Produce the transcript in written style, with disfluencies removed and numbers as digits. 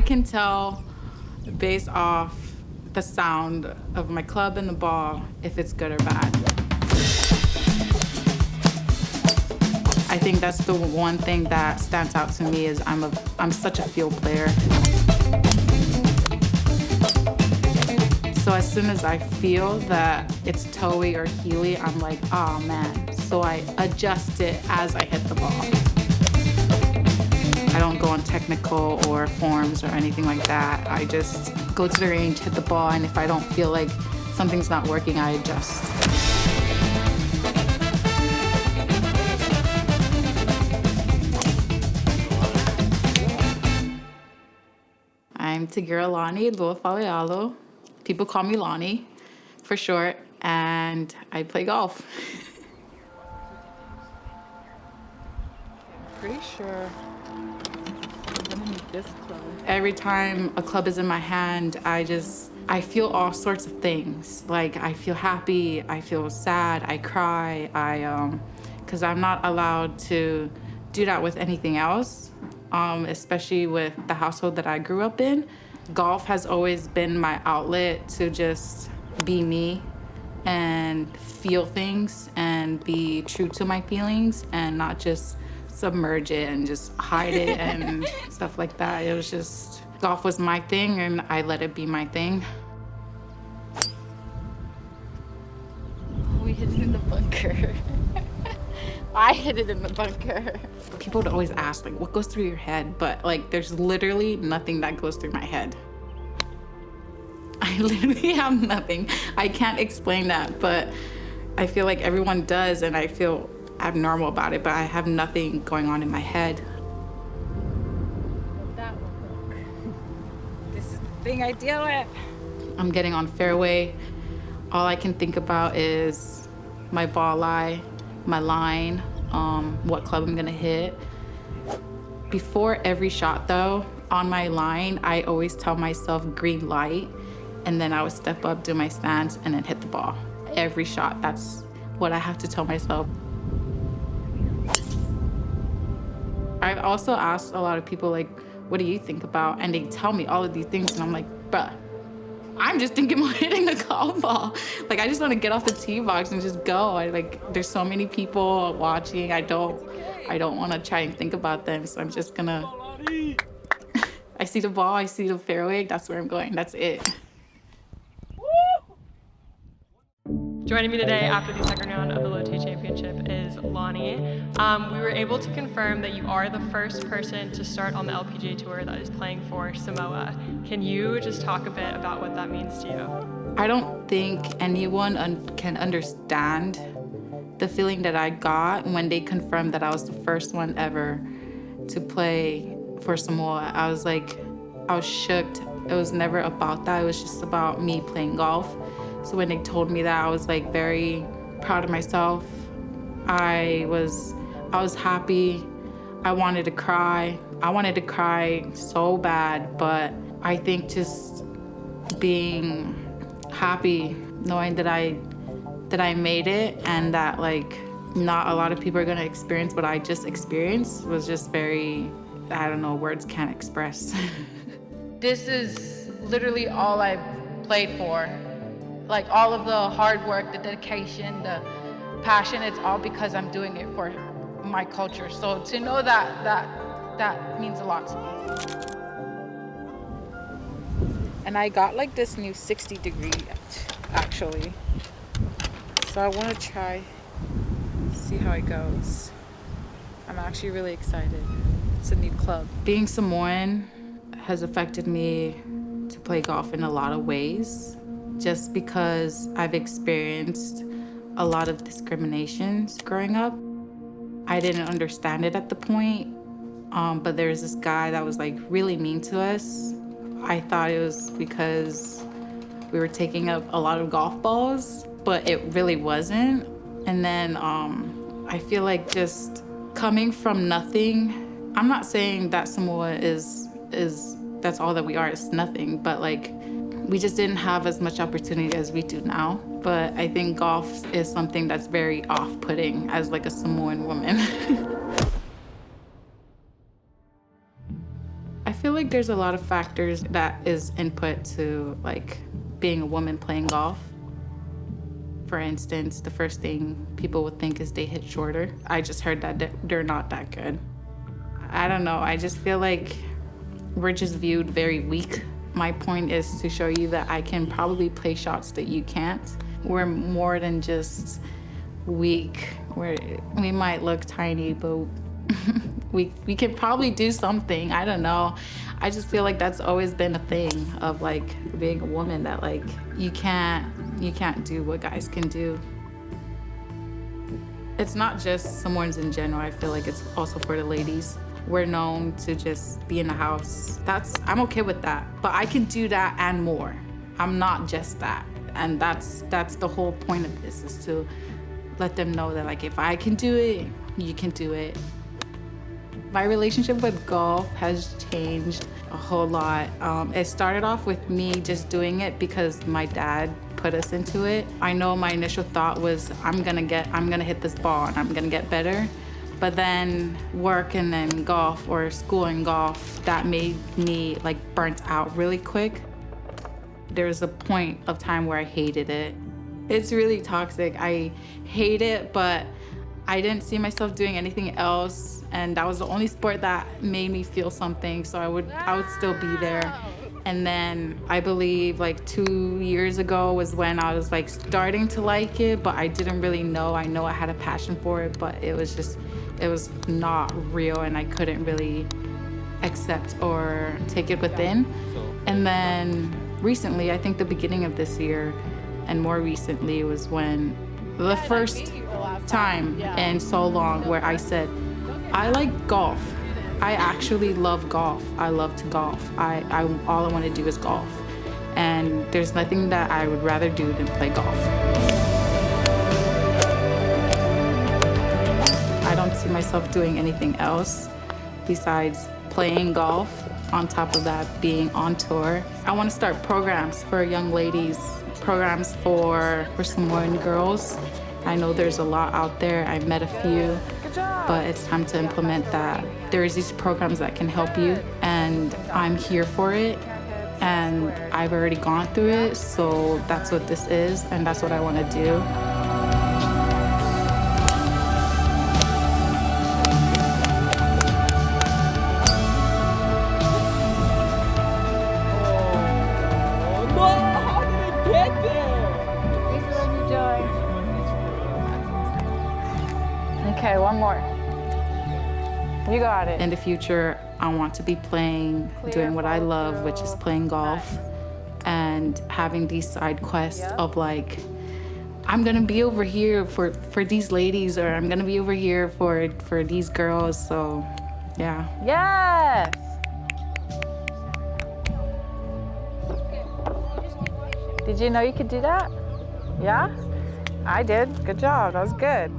can tell based off the sound of my club and the ball if it's good or bad. I think that's the one thing that stands out to me is I'm such a field player. So as soon as I feel that it's toey or heely, I'm like, oh man. So I adjust it as I hit the ball. I don't go on technical or forms or anything like that. I just go to the range, hit the ball, and if I don't feel like something's not working, I adjust. I'm Tagiralani Luafalealo. People call me Lani for short, and I play golf. I'm pretty sure I'm gonna need this club. Every time a club is in my hand, I feel all sorts of things. Like I feel happy, I feel sad, I cry, because I'm not allowed to do that with anything else, especially with the household that I grew up in. Golf has always been my outlet to just be me and feel things and be true to my feelings and not just submerge it and just hide it and stuff like that. It was just, golf was my thing and I let it be my thing. We hit it in the bunker. I hit it in the bunker. People would always ask, like, what goes through your head? But like, there's literally nothing that goes through my head. I literally have nothing. I can't explain that, but I feel like everyone does, and I feel abnormal about it, but I have nothing going on in my head. That one look. This is the thing I deal with. I'm getting on fairway. All I can think about is my ball lie, my line, what club I'm gonna hit. Before every shot though, on my line, I always tell myself green light, and then I would step up, do my stance, and then hit the ball. Every shot, that's what I have to tell myself. I've also asked a lot of people, like, what do you think about? And they tell me all of these things, and I'm like, bruh, I'm just thinking about hitting the golf ball. Like, I just want to get off the tee box and just go. There's so many people watching. I don't want to try and think about them, so I'm just gonna. I see the ball, I see the fairway, that's where I'm going, that's it. Joining me today after the second round of the Lotte Championship is Lani. We were able to confirm that you are the first person to start on the LPGA Tour that is playing for Samoa. Can you just talk a bit about what that means to you? I don't think anyone can understand the feeling that I got when they confirmed that I was the first one ever to play for Samoa. I was shook. It was never about that. It was just about me playing golf. So when they told me that, I was like very proud of myself. I was happy. I wanted to cry. I wanted to cry so bad, but I think just being happy, knowing that I made it and that like not a lot of people are gonna experience what I just experienced was just very, I don't know, words can't express. This is literally all I've played for. Like all of the hard work, the dedication, the passion, it's all because I'm doing it for my culture. So to know that means a lot to me. And I got like this new 60-degree actually. So I want to try, see how it goes. I'm actually really excited. It's a new club. Being Samoan has affected me to play golf in a lot of ways, just because I've experienced a lot of discriminations growing up. I didn't understand it at the point, but there's this guy that was like really mean to us. I thought it was because we were taking up a lot of golf balls, but it really wasn't. And then I feel like just coming from nothing, I'm not saying that Samoa is that's all that we are, it's nothing, but like we just didn't have as much opportunity as we do now. But I think golf is something that's very off-putting as like a Samoan woman. I feel like there's a lot of factors that is input to like being a woman playing golf. For instance, the first thing people would think is they hit shorter. I just heard that they're not that good. I don't know, I just feel like we're just viewed very weak. My point is to show you that I can probably play shots that you can't. We're more than just weak. We might look tiny, but we can probably do something. I don't know. I just feel like that's always been a thing of like being a woman, that like you can't do what guys can do. It's not just Samoans in general. I feel like it's also for the ladies. We're known to just be in the house. I'm okay with that, but I can do that and more. I'm not just that. And that's the whole point of this, is to let them know that like if I can do it, you can do it. My relationship with golf has changed a whole lot. It started off with me just doing it because my dad put us into it. I know my initial thought was I'm gonna hit this ball and I'm gonna get better. But then work and then golf, or school and golf, that made me like burnt out really quick. There was a point of time where I hated it. It's really toxic. I hate it, but I didn't see myself doing anything else, and that was the only sport that made me feel something, so I would still be there. And then I believe like 2 years ago was when I was like starting to like it, but I didn't really know. I know I had a passion for it, but it was not real, and I couldn't really accept or take it within. And then recently, I think the beginning of this year and more recently, was when the first time in so long where I said, I like golf. I actually love golf. I love to golf. All I want to do is golf. And there's nothing that I would rather do than play golf. I don't see myself doing anything else besides playing golf, on top of that being on tour. I want to start programs for young ladies, programs for Samoan girls. I know there's a lot out there. I've met a few, but it's time to implement that. There's these programs that can help you, and I'm here for it, and I've already gone through it, so that's what this is, and that's what I want to do. Okay, one more. You got it. In the future, I want to be doing what I love, which is playing golf, and having these side quests of like, I'm gonna be over here for these ladies, or I'm gonna be over here for these girls, so yeah. Yes! Did you know you could do that? Yeah? I did. Good job. That was good.